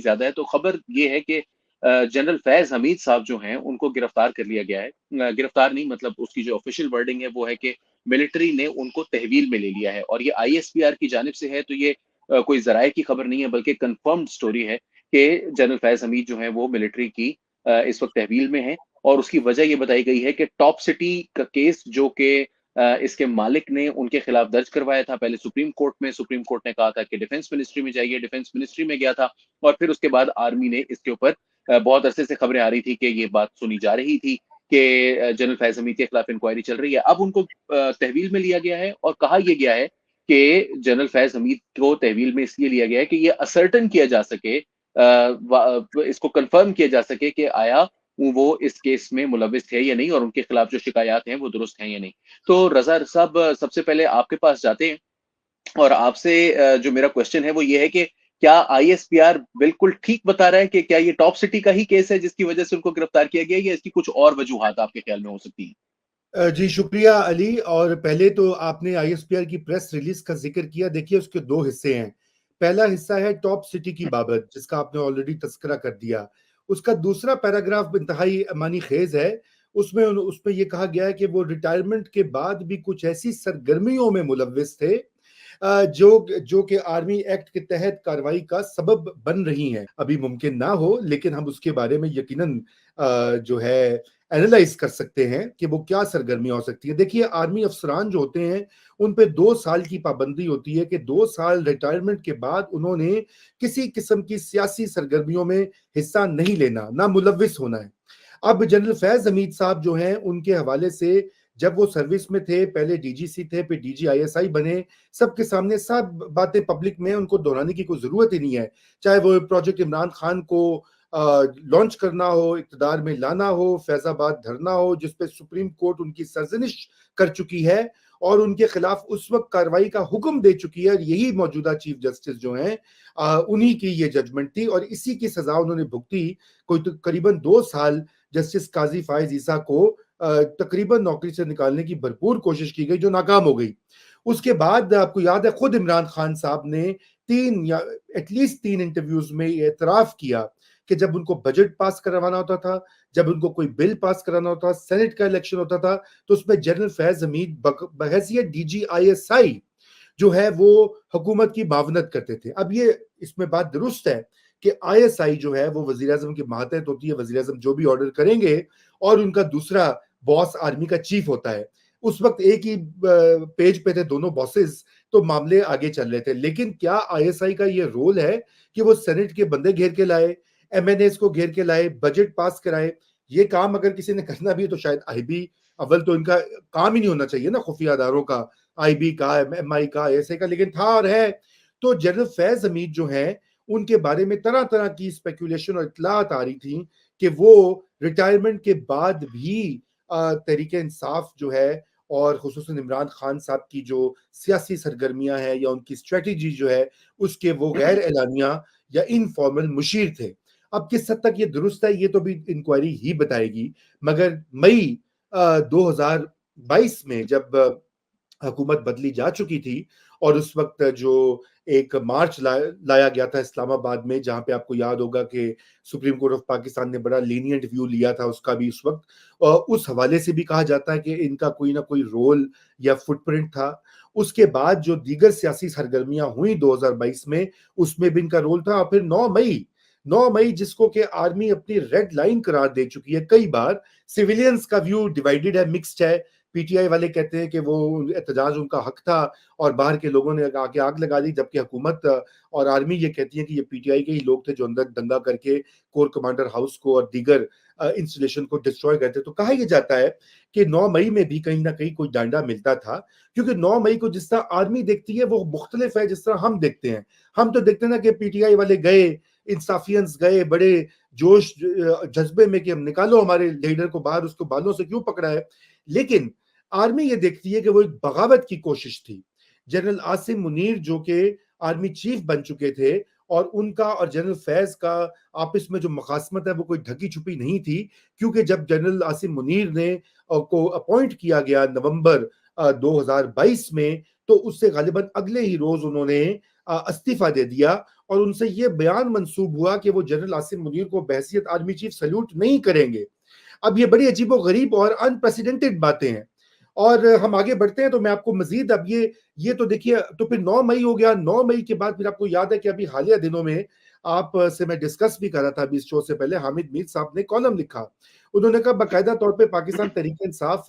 ज्यादा है। तो खबर ये है कि जनरल फैज हमीद साहब जो हैं उनको गिरफ्तार कर लिया गया है। गिरफ्तार नहीं, मतलब उसकी जो ऑफिशियल वर्डिंग है वो है कि मिलिट्री ने उनको तहवील में ले लिया है, और ये आईएसपीआर की जानिब से है। तो ये कोई जराये की खबर नहीं है, बल्कि कंफर्म्ड स्टोरी है कि जनरल फैज हमीद जो है वो मिलिट्री की इस वक्त तहवील में है। और उसकी वजह ये बताई गई है कि टॉप सिटी का केस जो कि इसके मालिक ने उनके खिलाफ दर्ज करवाया था पहले सुप्रीम कोर्ट में। सुप्रीम कोर्ट ने कहा था कि डिफेंस मिनिस्ट्री में जाइए, डिफेंस मिनिस्ट्री में गया था, और फिर उसके बाद आर्मी ने इसके ऊपर बहुत अरसे से खबरें आ रही थी कि ये बात सुनी जा रही थी कि जनरल फैज हमीद के खिलाफ इंक्वायरी चल रही है। अब उनको तहवील में लिया गया है, और कहा यह गया है कि जनरल फैज हमीद को तहवील में इसलिए लिया गया है कि यह असर्टन किया जा सके, इसको कंफर्म किया जा सके कि आया वो इस केस में मुलविस थे या नहीं, और उनके खिलाफ जो शिकायत हैं वो दुरुस्त हैं या नहीं। तो रजा साहब, सबसे पहले आपके पास जाते हैं, और आपसे जो मेरा क्वेश्चन है वो ये है कि क्या आईएसपीआर बिल्कुल ठीक बता रहा है कि क्या ये टॉप सिटी का ही केस है जिसकी वजह से उनको गिरफ्तार किया गया है, या इसकी कुछ और वजूहात आपके ख्याल में हो सकती है? जी शुक्रिया अली। और पहले तो आपने आईएसपीआर की प्रेस रिलीज का जिक्र किया। देखिए उसके दो हिस्से हैं। पहला हिस्सा है टॉप सिटी की बाबत, जिसका आपने ऑलरेडी तस्करा कर दिया। उसका दूसरा पैराग्राफ इंतहाई मानी खेज है। उसमें यह कहा गया है कि वो रिटायरमेंट के बाद भी कुछ ऐसी सरगर्मियों में मुलव्विस थे जो कि आर्मी एक्ट के तहत कार्रवाई का सबब बन रही हैं। अभी मुमकिन ना हो, लेकिन हम उसके बारे में यकीनन जो है एनालाइज कर सकते हैं कि वो क्या सरगर्मियां हो सकती है। देखिए आर्मी अफसरान जो होते हैं उन पे 2 साल की पाबंदी होती है कि 2 साल रिटायरमेंट के बाद उन्होंने किसी किस्म की सियासी सरगर्मियों में हिस्सा नहीं लेना, ना मुलविस होना है। अब जनरल फैज हमीद साहब जो हैं उनके हवाले से, जब वो सर्विस में थे, पहले डीजीसी थे, फिर डीजीआईएसआई बने, सबके सामने सब बातें पब्लिक में, उनको दोहराने की कोई जरूरत ही नहीं है। चाहे वो प्रोजेक्ट इमरान खान को लॉन्च करना हो, इक्तदार में लाना हो, फैजाबाद धरना हो, जिसपे सुप्रीम कोर्ट उनकी सरजनिश कर चुकी है और उनके खिलाफ उस वक्त कार्रवाई का हुक्म दे चुकी है। यही मौजूदा चीफ जस्टिस जो हैं, उन्हीं की ये जजमेंट थी और इसी की सजा उन्होंने भुगती। कोई तो करीबन 2 साल जस्टिस काजी फायज ईसा को तकरीबन नौकरी से निकालने की भरपूर कोशिश की गई, जो नाकाम हो गई। उसके बाद आपको याद है खुद इमरान खान साहब ने 3 इंटरव्यूज में एतराफ किया कि जब उनको बजट पास करवाना होता था, जब उनको कोई बिल पास कराना होता था, सेनेट का इलेक्शन होता था, तो उसमें जनरल फैज हमीद बहैसियत डीजीआईएसआई जो है वो हुकूमत की मावनत करते थे। अब ये इसमें बात दुरुस्त है कि आईएसआई जो है वो वजीर आजम के मातहत होती है। वजीर आजम जो भी ऑर्डर करेंगे, और उनका दूसरा बॉस आर्मी का चीफ होता है। उस वक्त एक ही पेज पे थे दोनों बॉसेस, तो मामले आगे चल रहे थे। लेकिन क्या आईएसआई का ये रोल है कि वो सेनेट के बंदे घेर के लाए, एमएनएस को घेर के लाए, बजट पास कराए? ये काम अगर किसी ने करना भी है तो शायद आईबी, अव्वल तो इनका काम ही नहीं होना चाहिए ना खुफिया अदारों का, आईबी का, एमआई का, ऐसे का, लेकिन था और है। तो जनरल फैज हमीद जो है उनके बारे में तरह तरह की स्पेकुलेशन और इतलात आ रही थी कि वो रिटायरमेंट के बाद भी तहरीके इंसाफ जो है और खुसूसन इमरान खान साहब की जो सियासी सरगर्मियां हैं या उनकी स्ट्रेटेजी जो है, उसके वो गैर एलानिया या इनफॉर्मल मुशीर थे। अब किस हद तक ये दुरुस्त है ये तो भी इंक्वायरी ही बताएगी। मगर मई 2022 में जब हुकूमत बदली जा चुकी थी, और उस वक्त जो एक मार्च लाया गया था इस्लामाबाद में, जहां पे आपको याद होगा कि सुप्रीम कोर्ट ऑफ पाकिस्तान ने बड़ा लीनियंट व्यू लिया था उसका भी उस वक्त, और उस हवाले से भी कहा जाता है कि इनका कोई ना कोई रोल या फुटप्रिंट था। उसके बाद जो दीगर सियासी सरगर्मियां हुई 2022 में, उसमें भी इनका रोल था। और फिर 9 मई जिसको कि आर्मी अपनी रेड लाइन करार दे चुकी है कई बार। सिविलियंस का व्यू डिवाइडेड है, मिक्स्ड है। पीटीआई वाले कहते हैं कि वो एहतजाज उनका हक था और बाहर के लोगों ने आके आग लगा दी, जबकि हुकूमत और आर्मी ये कहती है कि ये पीटीआई के ही लोग थे जो अंदर दंगा करके कोर कमांडर हाउस को और दीगर इंस्टॉलेशन को डिस्ट्रॉय करते। तो कहा यह जाता है कि 9 मई में भी कहीं ना कहीं कोई डांडा मिलता था, क्योंकि 9 मई को जिस तरह आर्मी देखती है वो मुख्तलिफ है जिस तरह हम देखते हैं। हम तो देखते हैं ना कि पीटीआई वाले गए, इंसाफियंस गए बड़े जोश जज्बे में कि हम निकालो हमारे लीडर को बाहर, उसको बालों से क्यों पकड़ा है। लेकिन आर्मी ये देखती है कि वो एक बगावत की कोशिश थी। जनरल आसिम मुनीर जो कि आर्मी चीफ बन चुके थे, और उनका और जनरल फैज का आपस में जो मुखासमत है वो कोई ढकी छुपी नहीं थी। क्योंकि जब जनरल आसिम मुनीर ने को अपॉइंट किया गया नवंबर 2022 में, तो उससे गालिबन अगले ही रोज उन्होंने इस्तीफा दे दिया। और उनसे ये बयान मंसूब हुआ कि वो जनरल आसिम मुनीर को बहैसियत आर्मी चीफ सल्यूट नहीं करेंगे। अब ये बड़ी अजीबोगरीब और अनप्रेसिडेंटेड बातें हैं। और हम आगे बढ़ते हैं तो मैं आपको मजीद अब ये तो देखिए, तो फिर 9 मई हो गया। 9 मई के बाद फिर आपको याद है कि अभी हालिया दिनों में आप से मैं डिस्कस भी कर रहा था अभी इस शो से पहले, हामिद मीर साहब ने कॉलम लिखा। उन्होंने कहा बाकायदा तौर पे पाकिस्तान तहरीक इंसाफ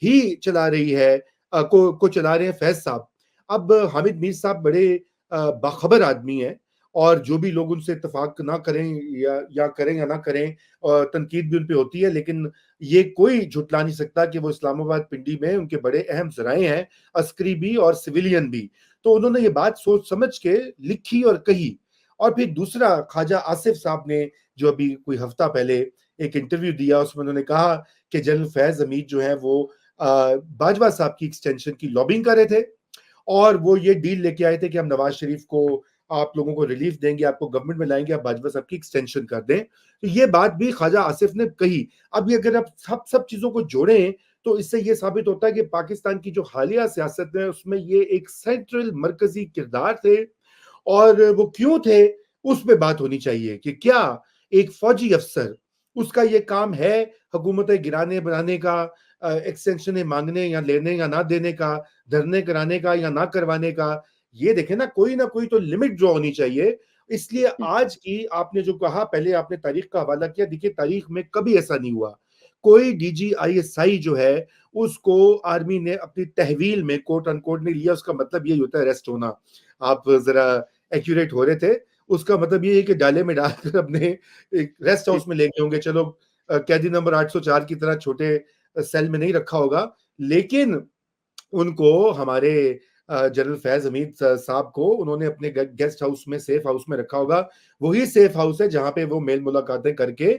ही चला रही है, को चला रहे हैं फैज साहब। अब हामिद मीर साहब बड़े बाखबर आदमी हैं, और जो भी लोग उनसे इत्तेफाक ना करें या करें या ना करें, और तनकीद भी उन पे होती है, लेकिन ये कोई झुटला नहीं सकता कि वो इस्लामाबाद पिंडी में उनके बड़े अहम ज़राए हैं, अस्करी भी और सिविलियन भी। तो उन्होंने ये बात सोच समझ के लिखी और कही। और फिर दूसरा, ख्वाजा आसिफ साहब ने जो अभी कोई हफ्ता पहले एक इंटरव्यू दिया, उसमें उन्होंने कहा कि जनरल फैज हमीद जो है वो बाजवा साहब की एक्सटेंशन की लॉबिंग कर रहे थे, और वो ये डील लेके आए थे कि हम नवाज शरीफ को, आप लोगों को रिलीफ देंगे, आपको गवर्नमेंट में लाएंगे, आप बाजवा साहब की एक्सटेंशन कर दें। तो ये बात भी ख्वाजा आसिफ ने कही। अब ये अगर आप सब चीजों को जोड़ें तो इससे ये साबित होता है कि पाकिस्तान की जो हालिया सियासत है उसमें ये एक सेंट्रल मरकजी किरदार थे। और वो क्यों थे, उस पे बात होनी चाहिए कि क्या एक फौजी अफसर, उसका ये काम है हुकूमतें गिराने बनाने का, एक्सटेंशन मांगने या लेने या ना देने का, धरने कराने का या ना करवाने का। ये देखें ना कोई तो लिमिट ड्रॉ होनी चाहिए। इसलिए आज की आपने जो कहा, पहले आपने तारीख का हवाला किया, देखिए तारीख में कभी ऐसा नहीं हुआ। कोई DGISI जो है उसको आर्मी ने अपनी तहवील में कोट अनकोट नहीं लिया। उसका मतलब यही होता है अरेस्ट होना। आप जरा एक्यूरेट हो रहे थे। उसका मतलब ये है कि डाले में डालकर अपने एक रेस्ट हाउस में ले गए होंगे। चलो, कैदी नंबर 804 की तरह छोटे सेल में नहीं रखा होगा, लेकिन उनको हमारे जनरल फैज हमीद साहब को उन्होंने अपने गेस्ट हाउस में, सेफ हाउस में रखा होगा। वही सेफ हाउस है जहां पे वो मेल मुलाकातें करके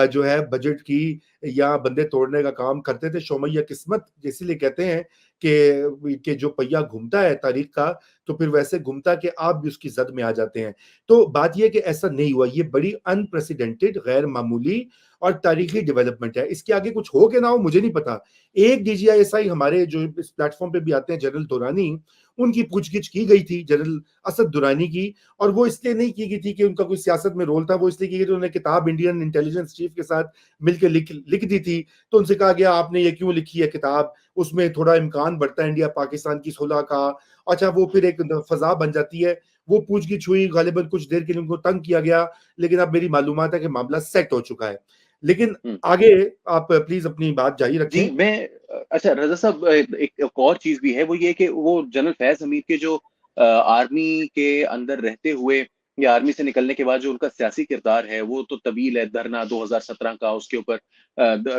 जो है बजट की या बंदे तोड़ने का काम करते थे। शोमैया किस्मत इसीलिए कहते हैं कि जो पहिया घूमता है तारीख का, तो फिर वैसे घूमता कि आप भी उसकी जद में आ जाते हैं। तो बात यह कि ऐसा नहीं हुआ। ये बड़ी अनप्रेसिडेंटेड, गैर मामूली और तारीखी डेवलपमेंट है। इसके आगे कुछ हो के ना हो मुझे नहीं पता। एक DGISI हमारे जो इस प्लेटफॉर्म पे भी आते हैं, जनरल दुरानी, उनकी पूछगिछ की गई थी, जनरल असद दुरानी की। और वो इसलिए नहीं की गई थी कि उनका कोई सियासत में रोल था, वो इसलिए की गई थी उन्होंने किताब इंडियन इंटेलिजेंस चीफ के साथ मिलकर लिख दी थी। तो उनसे कहा गया आपने ये क्यों लिखी है किताब, उसमें थोड़ा इम्कान बढ़ता है इंडिया पाकिस्तान की सुलह का। अच्छा, वो फिर एक फजा बन जाती है। वो पूछगिछ हुई, गालिबन कुछ देर के लिए उनको तंग किया गया, लेकिन अब मेरी मालूमात है कि मामला सेट हो चुका है। लेकिन आगे आप प्लीज अपनी बात जारी जी, रखें। मैं अच्छा रज़ा साहब, एक और चीज़ भी है, वो ये कि वो जनरल फैज़ हमीद के जो आर्मी के अंदर रहते हुए या आर्मी से निकलने के बाद जो उनका सियासी किरदार है, वो तो तवील है। धरना 2017 का, उसके ऊपर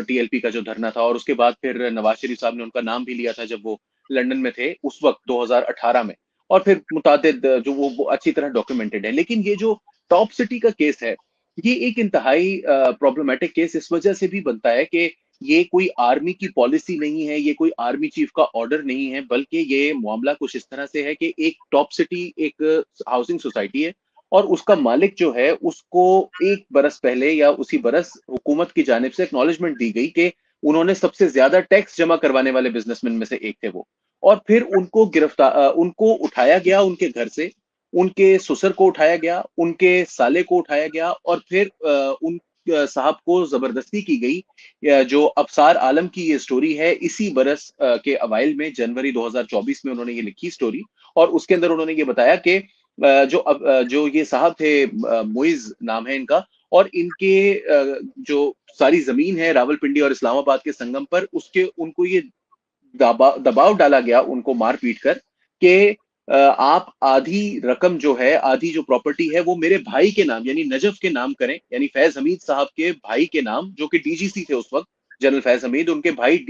TLP का जो धरना था, और उसके बाद फिर नवाज़ शरीफ साहब ने उनका नाम भी लिया था जब वो लंदन में थे, उस वक़्त 2018 में। और फिर मुतादिद जो वो अच्छी तरह डॉक्यूमेंटेड है। लेकिन ये जो टॉप सिटी का केस है, ये एक इंतहाई प्रॉब्लमैटिक केस इस वजह से भी बनता है कि ये कोई आर्मी की पॉलिसी नहीं है, ये कोई आर्मी चीफ का ऑर्डर नहीं है, बल्कि ये मामला कुछ इस तरह से है कि एक टॉप सिटी एक हाउसिंग सोसाइटी है, और उसका मालिक जो है उसको 1 बरस पहले या उसी बरस हुकूमत की जानिब से एक्नॉलेजमेंट दी गई कि उन्होंने सबसे ज्यादा टैक्स जमा करवाने वाले बिजनेसमैन में से एक थे वो। और फिर उनको उठाया गया उनके घर से, उनके ससुर को उठाया गया, उनके साले को उठाया गया, और फिर उन साहब को जबरदस्ती की गई। जो अबसार आलम की ये स्टोरी है, इसी बरस के अवाइल में जनवरी 2024 में उन्होंने ये लिखी स्टोरी। और उसके अंदर उन्होंने ये बताया कि जो ये साहब थे, मुइज नाम है इनका, और इनके जो सारी जमीन है रावलपिंडी और इस्लामाबाद के संगम पर, उसके उनको ये दबाव डाला गया, उनको मार पीट कर, कि आप आधी रकम जो है, आधी जो प्रॉपर्टी है, वो मेरे भाई के नाम यानी नजफ के नाम करें, यानी फैज हमीद साहब के भाई के नाम, जो कि DGC थे उस वक्त, जनरल फैज हमीद, उनके भाई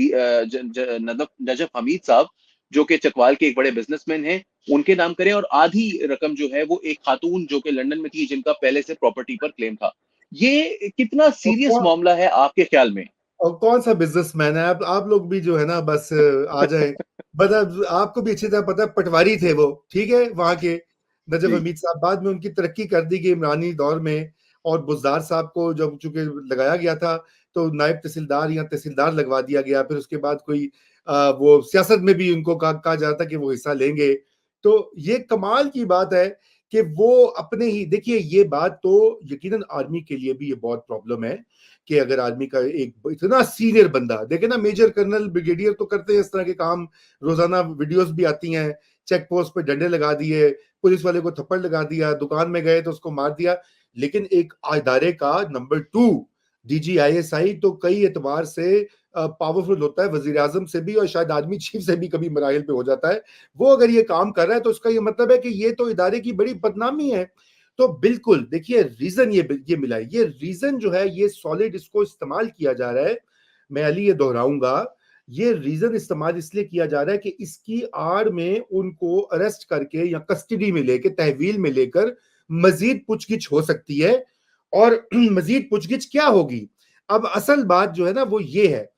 नजफ हमीद साहब, जो कि चकवाल के एक बड़े बिजनेसमैन हैं, उनके नाम करें, और आधी रकम जो है वो एक खातून जो कि लंदन में थी, जिनका पहले से प्रॉपर्टी पर क्लेम था। ये कितना और सीरियस कौन मामला है आपके ख्याल में? और कौन सा बिजनेसमैन है? आप लोग भी जो है ना बस आ जाए। मतलब आपको भी अच्छी तरह पता है, पटवारी थे वो, ठीक है, वहां के नजफ जी। हमीद साहब। बाद में उनकी तरक्की कर दी गई इमरानी दौर में, और बुज़दार साहब को जब चूंकि लगाया गया था तो नायब तहसीलदार या तहसीलदार लगवा दिया गया। फिर उसके बाद कोई वो सियासत में भी उनको कहा जा रहा था कि वो हिस्सा लेंगे। तो ये कमाल की बात है कि वो अपने ही, देखिए ये बात तो यकीनन आर्मी के लिए भी ये बहुत प्रॉब्लम है कि अगर आर्मी का एक इतना सीनियर बंदा, देखे ना मेजर कर्नल ब्रिगेडियर तो करते हैं इस तरह के काम, रोजाना वीडियोस भी आती हैं, चेक पोस्ट पे डंडे लगा दिए, पुलिस वाले को थप्पड़ लगा दिया, दुकान में गए तो उसको मार दिया। लेकिन एक इदारे का नंबर 2 DGISI तो कई एतबार से पावरफुल होता है, वजीर आजम से भी और शायद आर्मी चीफ से भी कभी मराइल पे हो जाता है। वो अगर ये काम कर रहा है तो उसका ये मतलब है कि ये तो इदारे की बड़ी बदनामी है। तो बिल्कुल देखिए रीजन ये मिला है, ये रीजन जो है ये सॉलिड इसको इस्तेमाल किया जा रहा है। मैं अली ये दोहराऊंगा, ये रीजन इस्तेमाल इसलिए किया जा रहा है कि इसकी आड़ में उनको अरेस्ट करके या कस्टडी में लेके तहवील में लेकर मजीद पूछगिछ हो सकती है। और मजीद पूछगिछ क्या होगी, अब असल बात जो है ना वो ये है,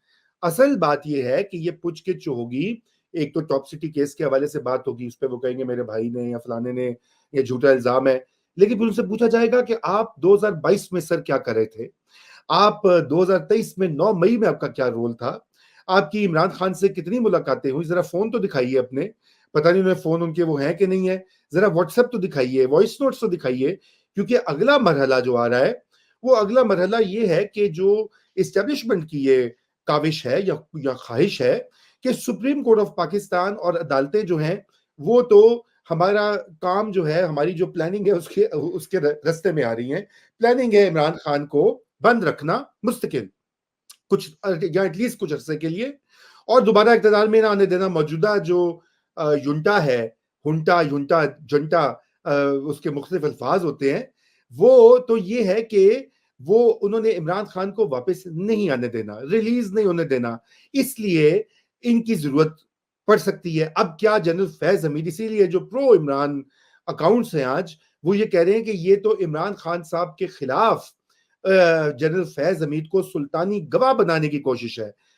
असल बात ये है कि ये पूछगिछ जो होगी, एक तो टॉप सिटी केस के हवाले से बात होगी, उस पर वो कहेंगे मेरे भाई ने या फलाने ने ये झूठा इल्जाम है। लेकिन फिर उनसे पूछा जाएगा कि आप 2022 में सर क्या कर रहे थे, आप 2023 में 9 मई में आपका क्या रोल था, आपकी इमरान खान से कितनी मुलाकातें हुई, जरा फोन तो दिखाइए अपने, पता नहीं उन्हें फोन उनके वो हैं कि नहीं है, जरा व्हाट्सएप तो दिखाइए, वॉइस नोट्स तो दिखाइए। क्योंकि अगला मरहला जो आ रहा है वो अगला मरहला ये है कि जो इस्टेब्लिशमेंट की ये काविश है या ख्वाहिश है कि सुप्रीम कोर्ट ऑफ पाकिस्तान और अदालतें जो हैं वो तो हमारा काम जो है, हमारी जो प्लानिंग है उसके उसके रास्ते में आ रही हैं। प्लानिंग है इमरान खान को बंद रखना मुस्तकिल कुछ या एटलीस्ट कुछ अरसे के लिए, और दोबारा इक़्तिदार में ना आने देना। मौजूदा जो युंटा है, हुंटा युंटा जंटा, उसके मुख्तलिफ अल्फाज होते हैं, वो तो ये है कि वो उन्होंने इमरान खान को वापस नहीं आने देना, रिलीज नहीं होने देना, इसलिए इनकी जरूरत पड़ सकती है। अब क्या जनरल फैज हमीद, इसीलिए जो प्रो इमरान अकाउंट्स हैं आज वो ये कह रहे हैं कि ये तो इमरान खान साहब के खिलाफ जनरल फैज हमीद को सुल्तानी गवाह बनाने की कोशिश है।